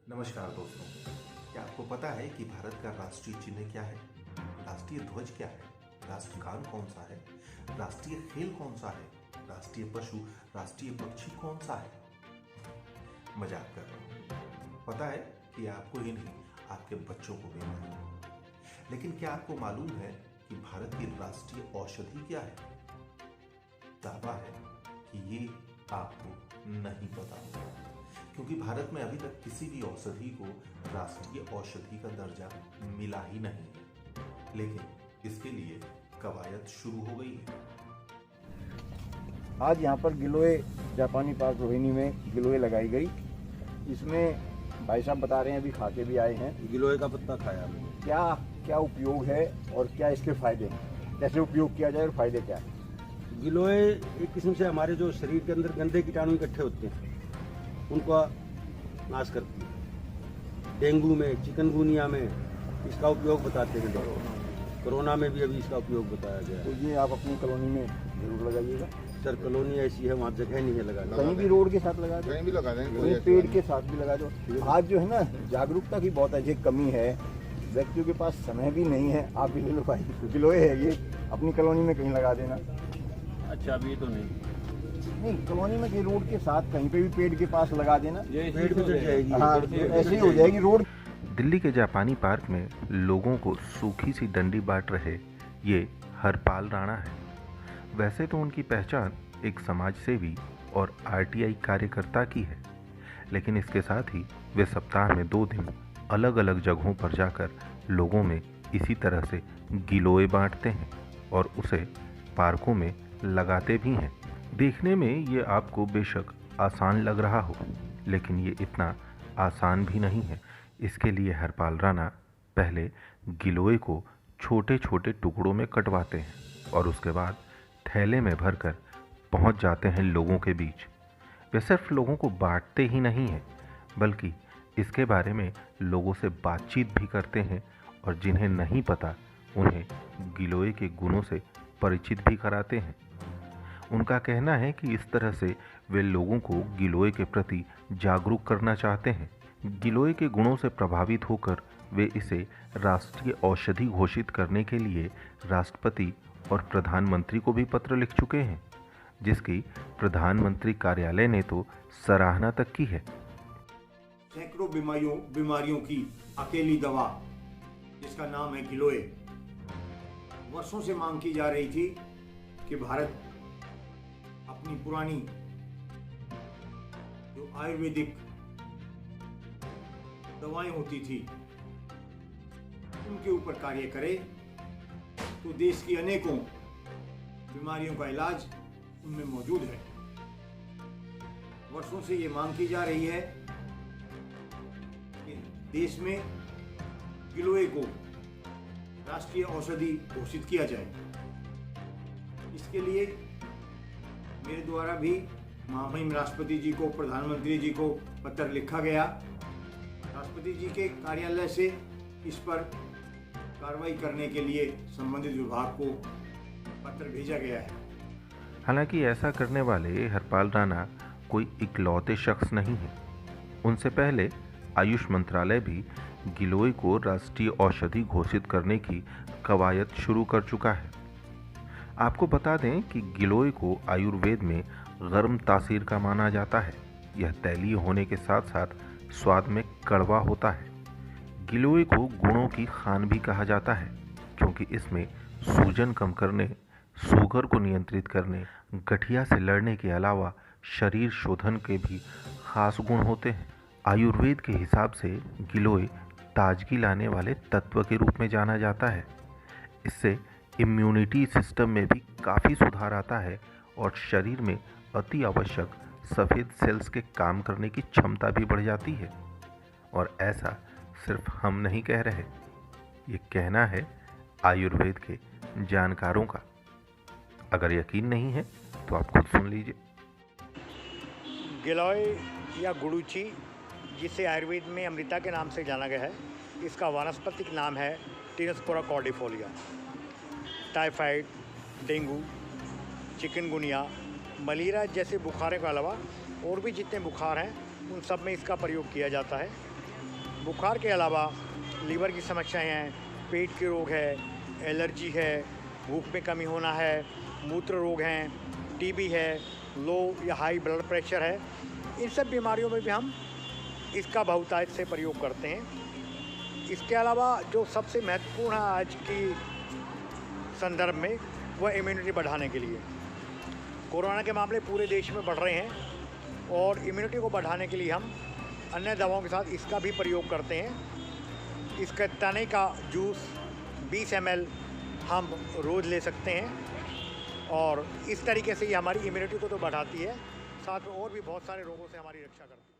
नमस्कार दोस्तों, क्या आपको पता है कि भारत का राष्ट्रीय चिन्ह क्या है? राष्ट्रीय ध्वज क्या है? राष्ट्रगान कौन सा है? राष्ट्रीय खेल कौन सा है? राष्ट्रीय पशु, राष्ट्रीय पक्षी कौन सा है? मजाक कर रहा हूँ। पता है कि आपको ही नहीं, आपके बच्चों को भी मालूम। लेकिन क्या आपको मालूम है कि भारत की राष्ट्रीय औषधि क्या है? दावा है कि ये आपको नहीं पता, क्योंकि भारत में अभी तक किसी भी औषधि को राष्ट्रीय औषधि का दर्जा मिला ही नहीं है। लेकिन इसके लिए कवायद शुरू हो गई है। आज यहाँ पर गिलोय जापानी पार्क रोहिणी में गिलोय लगाई गई। इसमें भाई साहब बता रहे हैं, अभी खा के भी आए हैं। गिलोय का पत्ता खाया मैंने। क्या क्या उपयोग है और क्या इसके फायदे हैं, कैसे उपयोग किया जाए और फायदे क्या है? गिलोय एक किस्म से हमारे जो शरीर के अंदर गंदे कीटाणु इकट्ठे होते हैं उनका नाश करती है। डेंगू में, चिकनगुनिया में इसका उपयोग बताते हैं लोग। कोरोना में भी अभी इसका उपयोग बताया गया है। तो ये आप अपनी कॉलोनी में जरूर लगाइएगा। सर कॉलोनी ऐसी है, वहाँ जगह नहीं है लगाने। कहीं भी रोड के साथ लगा दो, कहीं भी लगा देंगे, कहीं पेड़ के साथ भी लगा दो। आज जो है ना, जागरूकता की बहुत अधिक कमी है। व्यक्तियों के पास समय भी नहीं है। आप भी ले लो भाई, गिलोय है ये, अपनी कॉलोनी में कहीं लगा देना। अच्छा अभी तो नहीं, कॉलोनी में कहीं रोड के साथ कहीं पे भी पेड़ के पास लगा देना, पेड़ भी चढ़ जाएगी। हाँ, ऐसे ही हो जाएगी रोड। दिल्ली के जापानी पार्क में लोगों को सूखी सी डंडी बांट रहे ये हरपाल राणा है। वैसे तो उनकी पहचान एक समाजसेवी और आरटीआई कार्यकर्ता की है, लेकिन इसके साथ ही वे सप्ताह में 2 दिन अलग अलग जगहों पर जाकर लोगों में इसी तरह से गिलोय बांटते हैं और उसे पार्कों में लगाते भी हैं। देखने में ये आपको बेशक आसान लग रहा हो, लेकिन ये इतना आसान भी नहीं है। इसके लिए हरपाल राणा पहले गिलोय को छोटे छोटे टुकड़ों में कटवाते हैं और उसके बाद थैले में भरकर पहुंच जाते हैं लोगों के बीच। वे सिर्फ लोगों को बांटते ही नहीं हैं, बल्कि इसके बारे में लोगों से बातचीत भी करते हैं और जिन्हें नहीं पता उन्हें गिलोय के गुणों से परिचित भी कराते हैं। उनका कहना है कि इस तरह से वे लोगों को गिलोय के प्रति जागरूक करना चाहते हैं। गिलोय के गुणों से प्रभावित होकर वे इसे राष्ट्रीय औषधि घोषित करने के लिए राष्ट्रपति और प्रधानमंत्री को भी पत्र लिख चुके हैं, जिसकी प्रधानमंत्री कार्यालय ने तो सराहना तक की है। सैकड़ों बीमारियों की अकेली दवा जिसका नाम है गिलोय, वर्षों से मांग की जा रही थी कि भारत अपनी पुरानी जो आयुर्वेदिक दवाएं होती थी उनके ऊपर कार्य करे, तो देश की अनेकों बीमारियों का इलाज उनमें मौजूद है। वर्षों से ये मांग की जा रही है कि देश में गिलोय को राष्ट्रीय औषधि घोषित किया जाए। इसके लिए मेरे द्वारा भी महामहिम राष्ट्रपति जी को, प्रधानमंत्री जी को पत्र लिखा गया। राष्ट्रपति जी के कार्यालय से इस पर कार्रवाई करने के लिए संबंधित विभाग को पत्र भेजा गया है। हालांकि ऐसा करने वाले हरपाल राणा कोई इकलौते शख्स नहीं है। उनसे पहले आयुष मंत्रालय भी गिलोय को राष्ट्रीय औषधि घोषित करने की कवायद शुरू कर चुका है। आपको बता दें कि गिलोय को आयुर्वेद में गर्म तासीर का माना जाता है। यह तैलीय होने के साथ साथ स्वाद में कड़वा होता है। गिलोय को गुणों की खान भी कहा जाता है, क्योंकि इसमें सूजन कम करने, शुगर को नियंत्रित करने, गठिया से लड़ने के अलावा शरीर शोधन के भी खास गुण होते हैं। आयुर्वेद के हिसाब से गिलोय ताजगी लाने वाले तत्व के रूप में जाना जाता है। इससे इम्यूनिटी सिस्टम में भी काफ़ी सुधार आता है और शरीर में अति आवश्यक सफ़ेद सेल्स के काम करने की क्षमता भी बढ़ जाती है। और ऐसा सिर्फ हम नहीं कह रहे, ये कहना है आयुर्वेद के जानकारों का। अगर यकीन नहीं है तो आप खुद सुन लीजिए। गिलोय या गुड़ूची, जिसे आयुर्वेद में अमृता के नाम से जाना गया है, इसका वानस्पतिक नाम है Tinospora cordifolia. Typhoid, dengue, chikungunya, malaria जैसे बुखारों के अलावा और भी जितने बुखार हैं उन सब में इसका प्रयोग किया जाता है। बुखार के अलावा लीवर की समस्याएं हैं, पेट के रोग है, एलर्जी है, भूख में कमी होना है, मूत्र रोग हैं, टीबी है, लो या हाई ब्लड प्रेशर है, इन सब बीमारियों में भी हम इसका बहुतायत से प्रयोग करते हैं। इसके अलावा जो सबसे महत्वपूर्ण है आज की संदर्भ में, वह इम्यूनिटी बढ़ाने के लिए। कोरोना के मामले पूरे देश में बढ़ रहे हैं और इम्यूनिटी को बढ़ाने के लिए हम अन्य दवाओं के साथ इसका भी प्रयोग करते हैं। इसके तने का जूस 20 ml हम रोज़ ले सकते हैं और इस तरीके से ये हमारी इम्यूनिटी को तो बढ़ाती है, साथ में और भी बहुत सारे रोगों से हमारी रक्षा करती है।